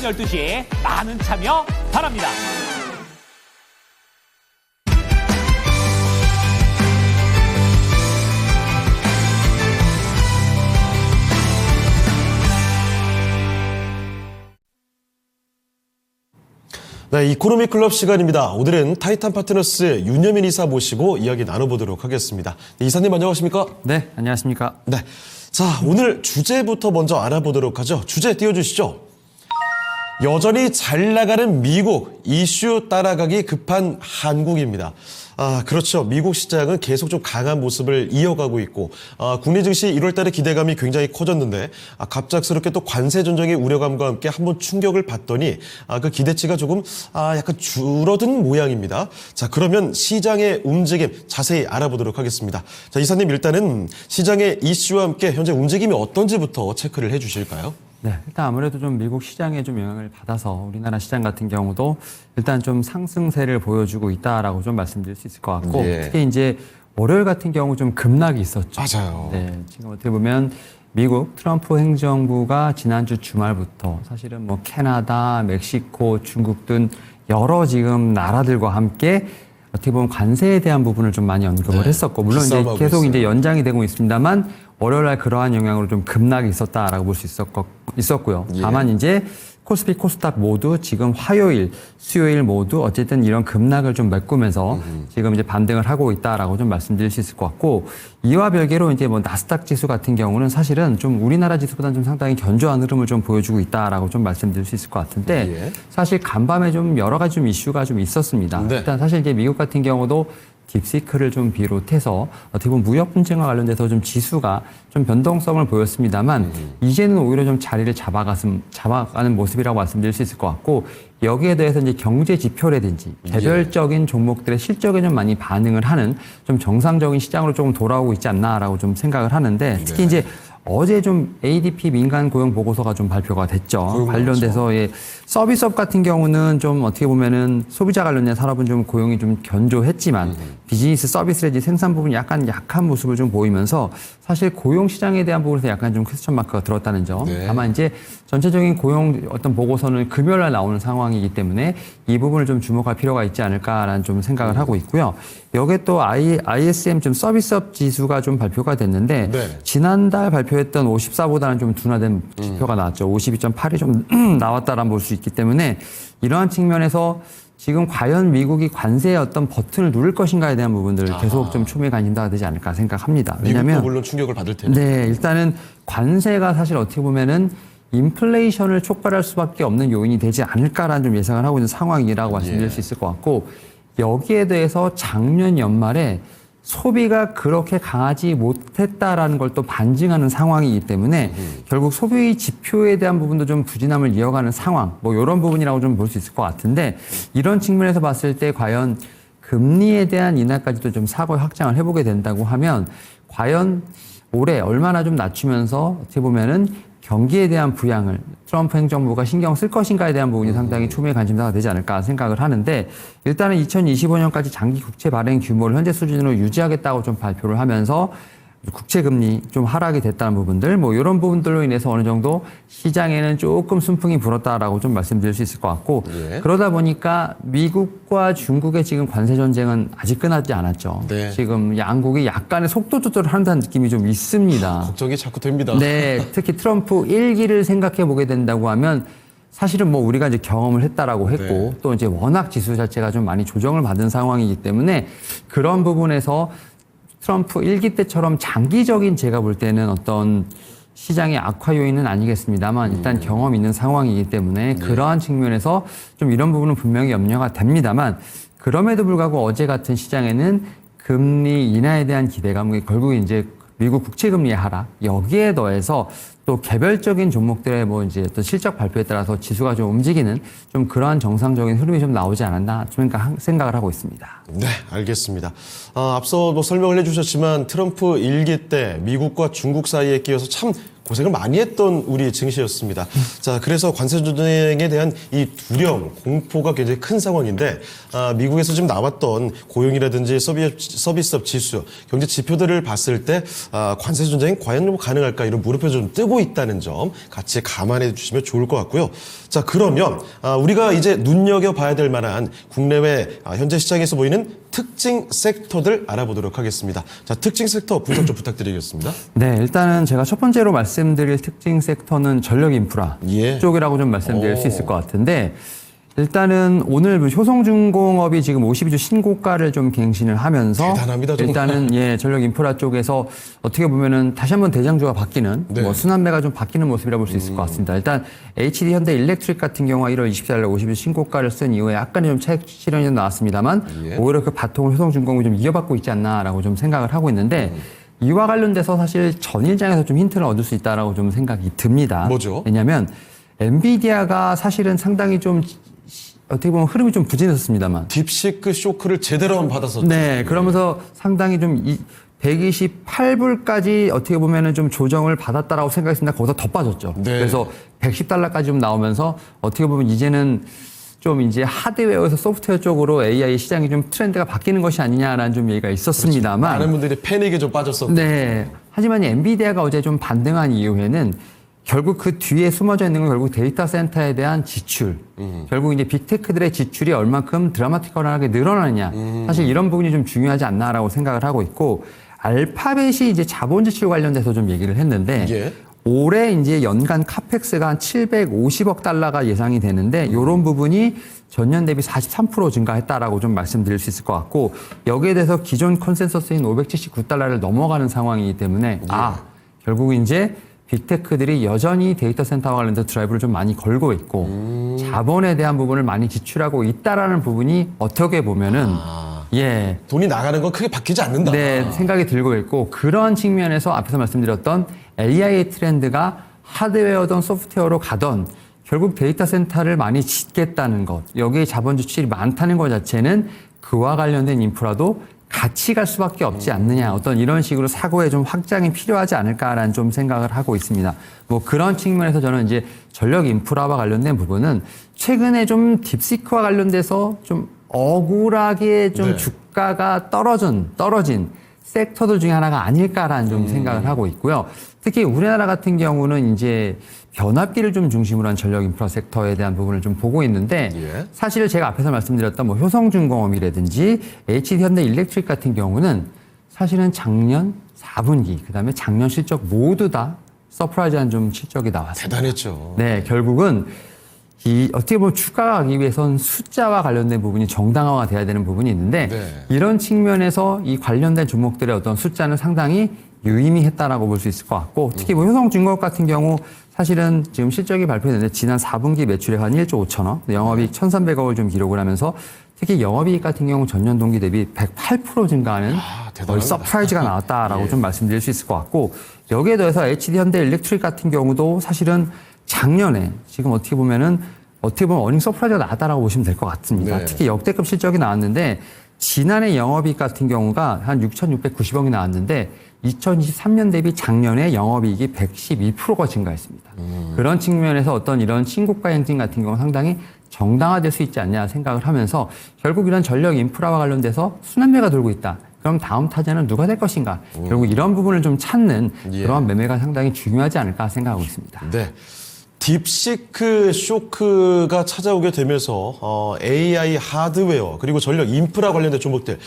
12시에 많은 참여 바랍니다. 네, 이코노미 클럽 시간입니다. 오늘은 타이탄 파트너스 윤여민 이사 모시고 이야기 나눠보도록 하겠습니다. 네, 이사님 안녕하십니까? 네, 안녕하십니까? 네, 자 오늘 주제부터 먼저 알아보도록 하죠. 주제 띄워주시죠. 여전히 잘 나가는 미국, 이슈 따라가기 급한 한국입니다. 그렇죠. 미국 시장은 계속 좀 강한 모습을 이어가고 있고 국내 증시 1월 달에 기대감이 굉장히 커졌는데 갑작스럽게 또 관세 전쟁의 우려감과 함께 한번 충격을 받더니 그 기대치가 조금 약간 줄어든 모양입니다. 자, 그러면 시장의 움직임 자세히 알아보도록 하겠습니다. 자, 이사님 일단은 시장의 이슈와 함께 현재 움직임이 어떤지부터 체크를 해 주실까요? 네, 일단 아무래도 좀 미국 시장에 좀 영향을 받아서 우리나라 시장 같은 경우도 일단 좀 상승세를 보여주고 있다라고 좀 말씀드릴 수 있을 것 같고 특히 이제 월요일 같은 경우 좀 급락이 있었죠. 맞아요. 네, 지금 어떻게 보면 미국 트럼프 행정부가 지난주 주말부터 사실은 뭐 캐나다, 멕시코, 중국 등 여러 지금 나라들과 함께 어떻게 보면 관세에 대한 부분을 좀 많이 언급을 했었고 물론 이제 계속 이제 연장이 되고 있습니다만 월요일날 그러한 영향으로 좀 급락이 있었다라고 볼 수 있었고요. 다만 이제 코스피, 코스닥 모두 지금 화요일, 수요일 모두 어쨌든 이런 급락을 좀 메꾸면서 지금 이제 반등을 하고 있다라고 좀 말씀드릴 수 있을 것 같고 이와 별개로 이제 뭐 나스닥 지수 같은 경우는 사실은 좀 우리나라 지수보다는 좀 상당히 견조한 흐름을 좀 보여주고 있다라고 좀 말씀드릴 수 있을 것 같은데 사실 간밤에 좀 여러 가지 좀 이슈가 좀 있었습니다. 일단 사실 이제 미국 같은 경우도 딥시크를 좀 비롯해서 어떻게 보면 무역 분쟁과 관련돼서 좀 지수가 좀 변동성을 보였습니다만 이제는 오히려 좀 자리를 잡아가는 모습이라고 말씀드릴 수 있을 것 같고 여기에 대해서 이제 경제 지표라든지 개별적인 종목들의 실적에 좀 많이 반응을 하는 좀 정상적인 시장으로 조금 돌아오고 있지 않나라고 좀 생각을 하는데 특히 이제 어제 좀 ADP 민간 고용 보고서가 좀 발표가 됐죠. 관련돼서 예, 서비스업 같은 경우는 좀 어떻게 보면은 소비자 관련된 산업은 좀 고용이 좀 견조했지만 비즈니스 서비스라든지 생산 부분이 약간 약한 모습을 좀 보이면서 사실 고용 시장에 대한 부분에서 약간 좀 퀘스천 마크가 들었다는 점. 다만 이제 전체적인 고용 어떤 보고서는 금요일 날 나오는 상황이기 때문에 이 부분을 좀 주목할 필요가 있지 않을까라는 좀 생각을 하고 있고요. 여기에 또 ISM 좀 서비스업 지수가 좀 발표가 됐는데 지난달 발표했던 54보다는 좀 둔화된 지표가 나왔죠. 52.8이 좀 나왔다라는 볼 수 있기 때문에 이러한 측면에서 지금 과연 미국이 관세의 어떤 버튼을 누를 것인가에 대한 부분들을 계속 좀 초미의 관심사가 되지 않을까 생각합니다. 왜냐하면 미국도 물론 충격을 받을 텐데. 네, 일단은 관세가 사실 어떻게 보면은 인플레이션을 촉발할 수밖에 없는 요인이 되지 않을까라는 좀 예상을 하고 있는 상황이라고 말씀드릴 수 있을 것 같고 여기에 대해서 작년 연말에 소비가 그렇게 강하지 못했다라는 걸 또 반증하는 상황이기 때문에 결국 소비 지표에 대한 부분도 좀 부진함을 이어가는 상황, 뭐 이런 부분이라고 좀 볼 수 있을 것 같은데 이런 측면에서 봤을 때 과연 금리에 대한 인하까지도 좀 사고 확장을 해보게 된다고 하면 과연 올해 얼마나 좀 낮추면서 어떻게 보면은 경기에 대한 부양을 트럼프 행정부가 신경 쓸 것인가에 대한 부분이 상당히 초미의 관심사가 되지 않을까 생각을 하는데 일단은 2025년까지 장기 국채 발행 규모를 현재 수준으로 유지하겠다고 좀 발표를 하면서 국채 금리 좀 하락이 됐다는 부분들 뭐 이런 부분들로 인해서 어느 정도 시장에는 조금 순풍이 불었다라고 좀 말씀드릴 수 있을 것 같고 그러다 보니까 미국과 중국의 지금 관세 전쟁은 아직 끝나지 않았죠. 지금 양국이 약간의 속도 조절을 한다는 느낌이 좀 있습니다. 걱정이 자꾸 됩니다. 네, 특히 트럼프 1기를 생각해 보게 된다고 하면 사실은 뭐 우리가 이제 경험을 했다라고 했고 또 이제 워낙 지수 자체가 좀 많이 조정을 받은 상황이기 때문에 그런 부분에서 트럼프 1기 때처럼 장기적인 제가 볼 때는 어떤 시장의 악화 요인은 아니겠습니다만 일단 경험 있는 상황이기 때문에 그러한 측면에서 좀 이런 부분은 분명히 염려가 됩니다만 그럼에도 불구하고 어제 같은 시장에는 금리 인하에 대한 기대감이 결국 이제 미국 국채금리의 하락 여기에 더해서 또 개별적인 종목들의 뭐 이제 또 실적 발표에 따라서 지수가 좀 움직이는 좀 그러한 정상적인 흐름이 좀 나오지 않았나 좀 생각을 하고 있습니다. 네, 알겠습니다. 앞서 뭐 설명을 해주셨지만 트럼프 1기 때 미국과 중국 사이에 끼어서 참 고생을 많이 했던 우리 증시였습니다. 자, 그래서 관세 전쟁에 대한 이 두려움, 공포가 굉장히 큰 상황인데 미국에서 지금 나왔던 고용이라든지 서비스업 지수, 경제 지표들을 봤을 때 관세 전쟁이 과연 가능할까 이런 물음표 좀 뜨고 있다는 점 같이 감안해 주시면 좋을 것 같고요. 자, 그러면 우리가 이제 눈여겨봐야 될 만한 국내외 현재 시장에서 보이는 특징 섹터들 알아보도록 하겠습니다. 자, 특징 섹터 분석 좀 부탁드리겠습니다. 네, 일단은 제가 첫 번째로 말씀드릴 특징 섹터는 전력 인프라 예. 쪽이라고 좀 말씀드릴 수 있을 것 같은데, 일단은 오늘 효성중공업이 지금 52주 신고가를 좀 갱신을 하면서 대단합니다, 정말. 일단은 예, 전력 인프라 쪽에서 어떻게 보면은 다시 한번 대장주가 바뀌는 네. 뭐 순환매가 좀 바뀌는 모습이라 볼 수 있을 것 같습니다. 일단 HD 현대 일렉트릭 같은 경우가 1월 24일 날 52주 신고가를 쓴 이후에 약간의 좀 차익 실현이 좀 나왔습니다만 예. 오히려 그 바통을 효성중공업이 좀 이어받고 있지 않나라고 좀 생각을 하고 있는데 이와 관련돼서 사실 전일장에서 좀 힌트를 얻을 수 있다라고 좀 생각이 듭니다. 뭐죠? 왜냐하면 엔비디아가 사실은 상당히 좀 어떻게 보면 흐름이 좀 부진했습니다만. 딥시크 쇼크를 제대로 한번 받았었죠. 네, 그러면서 상당히 좀 128불까지 어떻게 보면은 좀 조정을 받았다라고 생각했습니다. 거기서 더 빠졌죠. 네. 그래서 110달러까지 좀 나오면서 어떻게 보면 이제는 좀 이제 하드웨어에서 소프트웨어 쪽으로 AI 시장이 좀 트렌드가 바뀌는 것이 아니냐라는 좀 얘기가 있었습니다만. 많은 분들이 패닉에 좀 빠졌었고. 네. 하지만 이 엔비디아가 어제 좀 반등한 이후에는 결국 그 뒤에 숨어져 있는 건 결국 데이터 센터에 대한 지출. 결국 이제 빅테크들의 지출이 얼만큼 드라마틱하게 늘어나느냐. 사실 이런 부분이 좀 중요하지 않나라고 생각을 하고 있고, 알파벳이 이제 자본 지출 관련돼서 좀 얘기를 했는데, 예. 올해 이제 연간 카펙스가 한 750억 달러가 예상이 되는데, 이런 부분이 전년 대비 43% 증가했다라고 좀 말씀드릴 수 있을 것 같고, 여기에 대해서 기존 컨센서스인 579달러를 넘어가는 상황이기 때문에, 결국 이제 빅테크들이 여전히 데이터 센터와 관련된 드라이브를 좀 많이 걸고 있고 자본에 대한 부분을 많이 지출하고 있다라는 부분이 어떻게 보면은 예. 돈이 나가는 건 크게 바뀌지 않는다. 네, 생각이 들고 있고 그런 측면에서 앞에서 말씀드렸던 AI 트렌드가 하드웨어든 소프트웨어로 가던 결국 데이터 센터를 많이 짓겠다는 것, 여기에 자본 지출이 많다는 것 자체는 그와 관련된 인프라도 같이 갈 수밖에 없지 않느냐. 어떤 이런 식으로 사고에 좀 확장이 필요하지 않을까라는 좀 생각을 하고 있습니다. 뭐 그런 측면에서 저는 이제 전력 인프라와 관련된 부분은 최근에 좀 딥시크와 관련돼서 좀 억울하게 좀 네. 주가가 떨어진 섹터들 중에 하나가 아닐까라는 좀 생각을 하고 있고요. 특히 우리나라 같은 경우는 이제 변압기를 좀 중심으로 한 전력 인프라 섹터에 대한 부분을 좀 보고 있는데 예. 사실 제가 앞에서 말씀드렸던 뭐 효성중공업이라든지 HD 현대 일렉트릭 같은 경우는 사실은 작년 4분기 그다음에 작년 실적 모두 다 서프라이즈한 좀 실적이 나왔습니다. 대단했죠. 네, 결국은 이 어떻게 보면 주가가 가기 위해선 숫자와 관련된 부분이 정당화가 돼야 되는 부분이 있는데 네. 이런 측면에서 이 관련된 종목들의 어떤 숫자는 상당히 유의미했다라고 볼 수 있을 것 같고 특히 뭐 효성중공업 같은 경우 사실은 지금 실적이 발표됐는데 지난 4분기 매출액 한 1조 5천억, 영업이익 1,300억을 좀 기록을 하면서 특히 영업이익 같은 경우 전년 동기 대비 108% 증가하는 거의 서프라이즈가 나왔다라고 좀 말씀드릴 수 있을 것 같고 여기에 더해서 HD 현대 일렉트릭 같은 경우도 사실은 작년에 지금 어떻게 보면 어닝 서프라이즈가 나왔다라고 보시면 될 것 같습니다. 네. 특히 역대급 실적이 나왔는데 지난해 영업이익 같은 경우가 한 6,690억이 나왔는데 2023년 대비 작년에 영업이익이 112%가 증가했습니다. 그런 측면에서 어떤 이런 신고가 행진 같은 경우 상당히 정당화될 수 있지 않냐 생각을 하면서 결국 이런 전력 인프라와 관련돼서 순환매가 돌고 있다. 그럼 다음 타자는 누가 될 것인가? 결국 이런 부분을 좀 찾는 그러한 매매가 상당히 중요하지 않을까 생각하고 있습니다. 네. 딥시크 쇼크가 찾아오게 되면서 AI 하드웨어 그리고 전력 인프라 관련된 종목들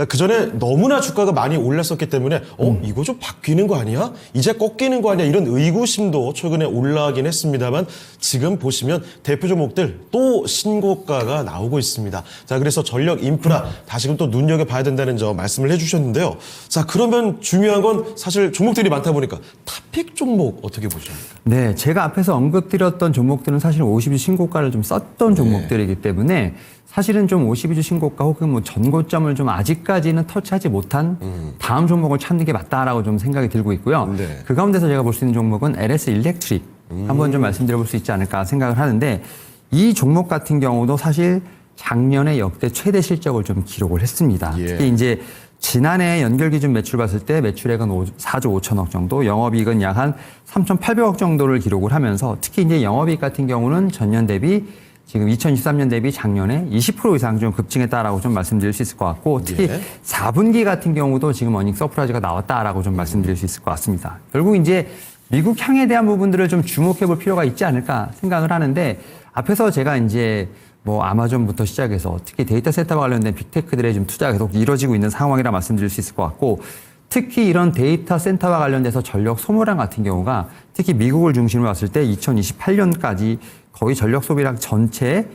그전에 너무나 주가가 많이 올랐었기 때문에 이거 좀 바뀌는 거 아니야? 이제 꺾이는 거 아니야? 이런 의구심도 최근에 올라가긴 했습니다만 지금 보시면 대표 종목들 또 신고가가 나오고 있습니다. 자, 그래서 전력 인프라 다시금 또 눈여겨봐야 된다는 점 말씀을 해주셨는데요. 자, 그러면 중요한 건 사실 종목들이 많다 보니까 탑픽 종목 어떻게 보십니까? 네, 제가 앞에서 언급드렸던 종목들은 사실 52주 신고가를 좀 썼던 종목들이기 때문에 사실은 좀 52주 신고가 혹은 뭐 전고점을 좀 아직까지는 터치하지 못한 다음 종목을 찾는 게 맞다라고 좀 생각이 들고 있고요. 네. 그 가운데서 제가 볼 수 있는 종목은 LS 일렉트릭 한번 좀 말씀드려볼 수 있지 않을까 생각을 하는데 이 종목 같은 경우도 사실 작년에 역대 최대 실적을 좀 기록을 했습니다. 예. 특히 이제 지난해 연결 기준 매출 봤을 때 매출액은 4조 5천억 정도, 영업이익은 약 한 3,800억 정도를 기록을 하면서 특히 이제 영업이익 같은 경우는 전년 대비 지금 2023년 대비 작년에 20% 이상 좀 급증했다라고 좀 말씀드릴 수 있을 것 같고 특히 예. 4분기 같은 경우도 지금 어닝 서프라이즈가 나왔다라고 좀 말씀드릴 수 있을 것 같습니다. 결국 이제 미국 향에 대한 부분들을 좀 주목해 볼 필요가 있지 않을까 생각을 하는데 앞에서 제가 이제 뭐 아마존부터 시작해서 특히 데이터 센터와 관련된 빅테크들의 좀 투자가 계속 이루어지고 있는 상황이라 말씀드릴 수 있을 것 같고 특히 이런 데이터 센터와 관련돼서 전력 소모량 같은 경우가 특히 미국을 중심으로 봤을 때 2028년까지 거의 전력 소비량 전체의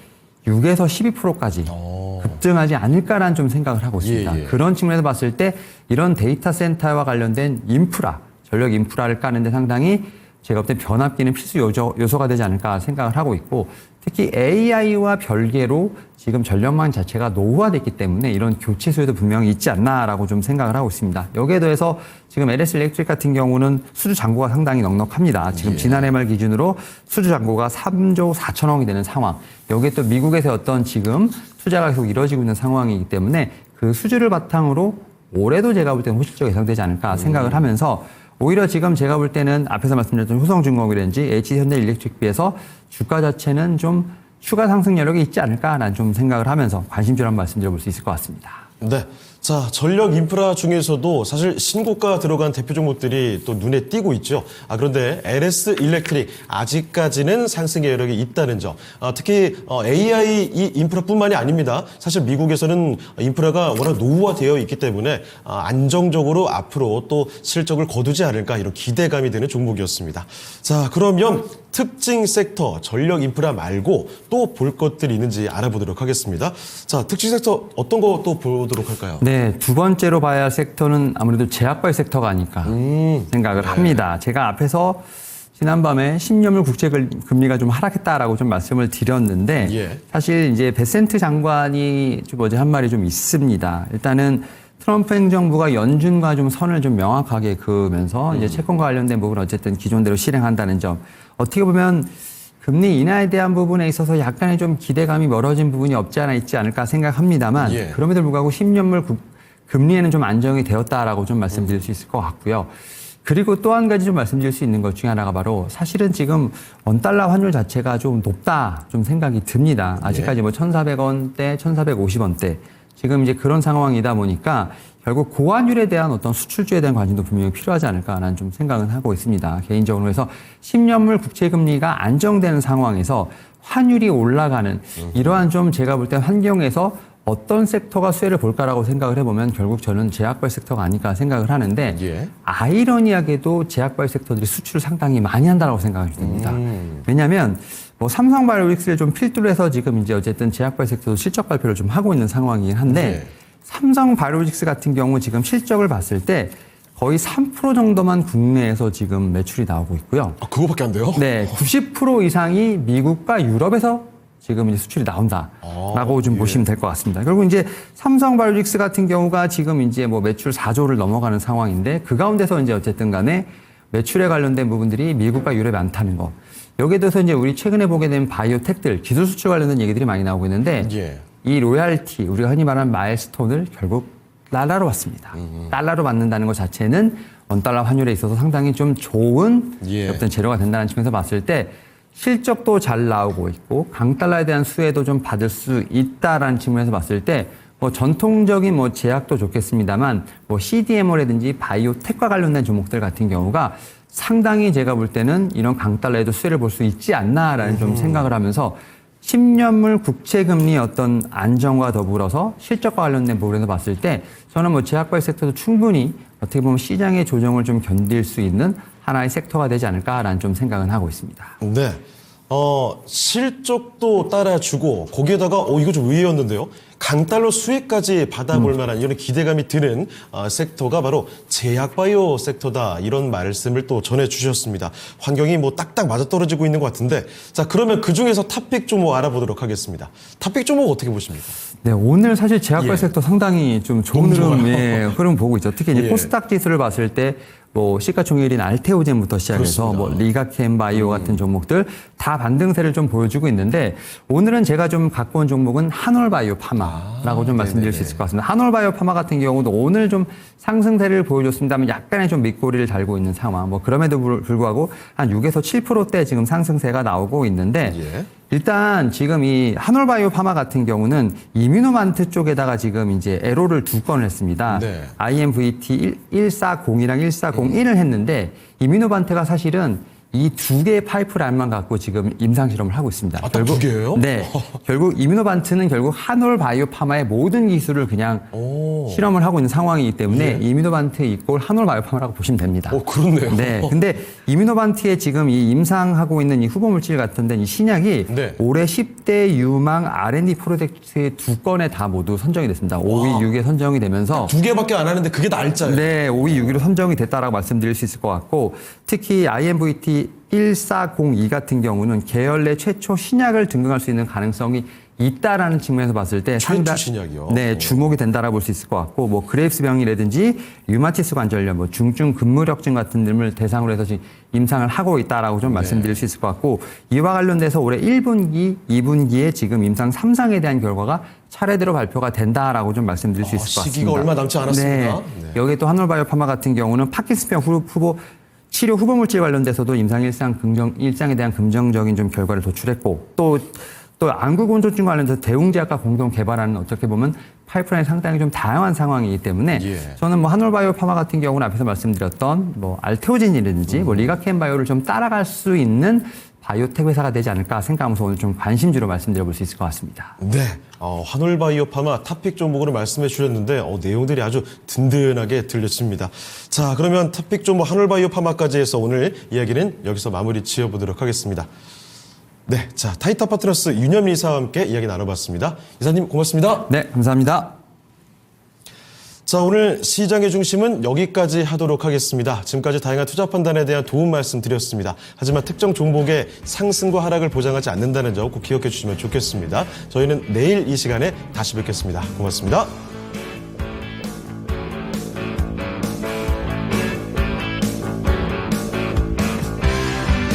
6에서 12%까지 급증하지 않을까라는 좀 생각을 하고 있습니다. 예, 예. 그런 측면에서 봤을 때 이런 데이터 센터와 관련된 인프라, 전력 인프라를 까는데 상당히 제가 볼 때 변압기는 필수 요소가 되지 않을까 생각을 하고 있고 특히 AI와 별개로 지금 전력망 자체가 노후화됐기 때문에 이런 교체 수요도 분명히 있지 않나라고 좀 생각을 하고 있습니다. 여기에 더해서 지금 LS 일렉트릭 같은 경우는 수주 잔고가 상당히 넉넉합니다. 지금 지난해 말 기준으로 수주 잔고가 3조 4천억이 되는 상황. 여기에 또 미국에서 어떤 지금 투자가 계속 이루어지고 있는 상황이기 때문에 그 수주를 바탕으로 올해도 제가 볼 때는 호실적이 예상되지 않을까 생각을 하면서 오히려 지금 제가 볼 때는 앞에서 말씀드렸던 효성중공업이라든지 HH현대일렉트릭 비해서 주가 자체는 좀 추가 상승 여력이 있지 않을까라는 좀 생각을 하면서 관심주를 한번 말씀드려볼 수 있을 것 같습니다. 네. 자, 전력 인프라 중에서도 사실 신고가 들어간 대표 종목들이 또 눈에 띄고 있죠. 그런데 LS 일렉트릭 아직까지는 상승의 여력이 있다는 점. 특히 AI 이 인프라뿐만이 아닙니다. 사실 미국에서는 인프라가 워낙 노후화되어 있기 때문에 안정적으로 앞으로 또 실적을 거두지 않을까 이런 기대감이 드는 종목이었습니다. 자, 그러면 특징 섹터 전력 인프라 말고 또 볼 것들이 있는지 알아보도록 하겠습니다. 자, 특징 섹터 어떤 거 또 보도록 할까요? 네, 두 번째로 봐야 할 섹터는 아무래도 제약바이오 섹터가 아닐까 생각을 합니다. 제가 앞에서 지난밤에 10년물 국채 금리가 좀 하락했다라고 좀 말씀을 드렸는데 예. 사실 이제 베센트 장관이 좀 어제 한 말이 좀 있습니다. 일단은 트럼프 행정부가 연준과 좀 선을 좀 명확하게 그으면서 이제 채권과 관련된 부분 어쨌든 기존대로 실행한다는 점. 어떻게 보면 금리 인하에 대한 부분에 있어서 약간의 좀 기대감이 멀어진 부분이 없지 않아 있지 않을까 생각합니다만 예. 그럼에도 불구하고 10년물 금리에는 좀 안정이 되었다라고 좀 말씀드릴 수 있을 것 같고요. 그리고 또 한 가지 좀 말씀드릴 수 있는 것 중에 하나가 바로 사실은 지금 원달러 환율 자체가 좀 높다 좀 생각이 듭니다. 아직까지 뭐 1,400원대, 1,450원대 지금 이제 그런 상황이다 보니까 결국 고환율에 대한 어떤 수출주에 대한 관심도 분명히 필요하지 않을까라는 좀 생각은 하고 있습니다. 개인적으로 해서 10년물 국채금리가 안정되는 상황에서 환율이 올라가는 이러한 좀 제가 볼 때 환경에서 어떤 섹터가 수혜를 볼까라고 생각을 해보면 결국 저는 제약바이오 섹터가 아닐까 생각을 하는데 예. 아이러니하게도 제약바이오 섹터들이 수출을 상당히 많이 한다고 생각이 됩니다. 왜냐하면 뭐 삼성바이오릭스를 좀 필두로 해서 지금 이제 어쨌든 제약바이오 섹터도 실적 발표를 좀 하고 있는 상황이긴 한데 네. 삼성바이오로직스 같은 경우 지금 실적을 봤을 때 거의 3% 정도만 국내에서 지금 매출이 나오고 있고요. 그거밖에 안 돼요? 네, 90% 이상이 미국과 유럽에서 지금 이제 수출이 나온다라고 좀 보시면 될 것 같습니다. 결국 이제 삼성바이오로직스 같은 경우가 지금 이제 뭐 매출 4조를 넘어가는 상황인데 그 가운데서 이제 어쨌든 간에 매출에 관련된 부분들이 미국과 유럽에 많다는 거. 여기에 대해서 이제 우리 최근에 보게 된 바이오텍들 기술 수출 관련된 얘기들이 많이 나오고 있는데 예. 이 로얄티, 우리가 흔히 말하는 마일스톤을 결국 달러로 받습니다. 달러로 받는다는 것 자체는 원달러 환율에 있어서 상당히 좀 좋은 예. 어떤 재료가 된다는 측면에서 봤을 때 실적도 잘 나오고 있고 강달러에 대한 수혜도 좀 받을 수 있다라는 측면에서 봤을 때 뭐 전통적인 뭐 제약도 좋겠습니다만 뭐 CDMO라든지 바이오텍과 관련된 종목들 같은 경우가 상당히 제가 볼 때는 이런 강달러에도 수혜를 볼 수 있지 않나라는 좀 생각을 하면서 10년물 국채금리 어떤 안정과 더불어서 실적과 관련된 부분에서 봤을 때 저는 뭐 제약바이오 섹터도 충분히 어떻게 보면 시장의 조정을 좀 견딜 수 있는 하나의 섹터가 되지 않을까라는 좀 생각은 하고 있습니다. 네. 실적도 따라주고 거기에다가 이거 좀 의외였는데요. 강달러 수혜까지 받아볼 만한 이런 기대감이 드는 섹터가 바로 제약바이오 섹터다. 이런 말씀을 또 전해주셨습니다. 환경이 뭐 딱딱 맞아떨어지고 있는 것 같은데 자 그러면 그중에서 탑픽 종목 알아보도록 하겠습니다. 탑픽 종목 어떻게 보십니까? 네, 오늘 사실 제약바이오 예. 섹터 상당히 좀 좋은 흐름 보고 있죠. 특히 이제 예. 코스닥 지수를 봤을 때 뭐 시가총액인 알테오젠부터 시작해서 그렇습니다. 뭐 리가켄바이오 같은 종목들 다 반등세를 좀 보여주고 있는데 오늘은 제가 좀 갖고 온 종목은 한올바이오 파마라고 좀 말씀드릴 수 있을 것 같습니다. 한올바이오 파마 같은 경우도 오늘 좀 상승세를 보여줬습니다만 약간의 좀 밑꼬리를 달고 있는 상황. 뭐 그럼에도 불구하고 한 6에서 7%대 지금 상승세가 나오고 있는데 예. 일단 지금 이 한올바이오 파마 같은 경우는 이뮤노만트 쪽에다가 지금 이제 에로를 2건을 했습니다. 네. IMVT 140이랑 140-1을 했는데 이뮤노만트가 사실은 이 두 개의 파이프라인만 갖고 지금 임상 실험을 하고 있습니다. 아, 딱 두 개예요? 네. 결국 이뮤노반트는 결국 한올바이오 파마의 모든 기술을 그냥 실험을 하고 있는 상황이기 때문에 이뮤노반트 이꼴 한올바이오 파마라고 보시면 됩니다. 그렇네요. 네. 근데 이뮤노반트에 지금 이 임상하고 있는 이 후보 물질 같은 데 이 신약이 네. 올해 10대 유망 R&D 프로젝트의 2건에 다 모두 선정이 됐습니다. 5위, 6위에 선정이 되면서 2개밖에 안 하는데 그게 날짜예요. 네, 5위, 6위로 선정이 됐다라고 말씀드릴 수 있을 것 같고 특히 IMVT 1402 같은 경우는 계열 내 최초 신약을 등극할 수 있는 가능성이 있다라는 측면에서 봤을 때 최초 신약이요? 네, 주목이 된다라고 볼 수 있을 것 같고 뭐 그레이브스 병이라든지 류마티스 관절염, 뭐 중증 근무력증 같은 등을 대상으로 해서 지금 임상을 하고 있다라고 좀 말씀드릴 수 있을 것 같고 이와 관련돼서 올해 1분기, 2분기에 지금 임상 3상에 대한 결과가 차례대로 발표가 된다라고 좀 말씀드릴 수 있을 것 같습니다. 시기가 얼마 남지 않았습니다. 네. 여기 또 한올바이오 파마 같은 경우는 파킨슨병 후보 치료 후보 물질 관련돼서도 임상 1상에 대한 긍정적인 좀 결과를 도출했고 또 안구곤조증 관련해서 대웅제약과 공동 개발하는 어떻게 보면 파이프라인이 상당히 좀 다양한 상황이기 때문에 저는 뭐 한올바이오 파마 같은 경우는 앞에서 말씀드렸던 뭐 알테오진이라든지 뭐 리가켄바이오를 좀 따라갈 수 있는 바이오텍 회사가 되지 않을까 생각하면서 오늘 좀 관심주로 말씀드려볼 수 있을 것 같습니다. 네. 한올바이오 파마 탑픽 종목으로 말씀해 주셨는데 내용들이 아주 든든하게 들렸습니다. 자, 그러면 탑픽 종목 한올바이오 파마까지 해서 오늘 이야기는 여기서 마무리 지어보도록 하겠습니다. 네, 자, 타이타 파트너스 윤현미 이사와 함께 이야기 나눠봤습니다. 이사님 고맙습니다. 네, 감사합니다. 자, 오늘 시장의 중심은 여기까지 하도록 하겠습니다. 지금까지 다양한 투자 판단에 대한 도움 말씀드렸습니다. 하지만 특정 종목의 상승과 하락을 보장하지 않는다는 점 꼭 기억해 주시면 좋겠습니다. 저희는 내일 이 시간에 다시 뵙겠습니다. 고맙습니다.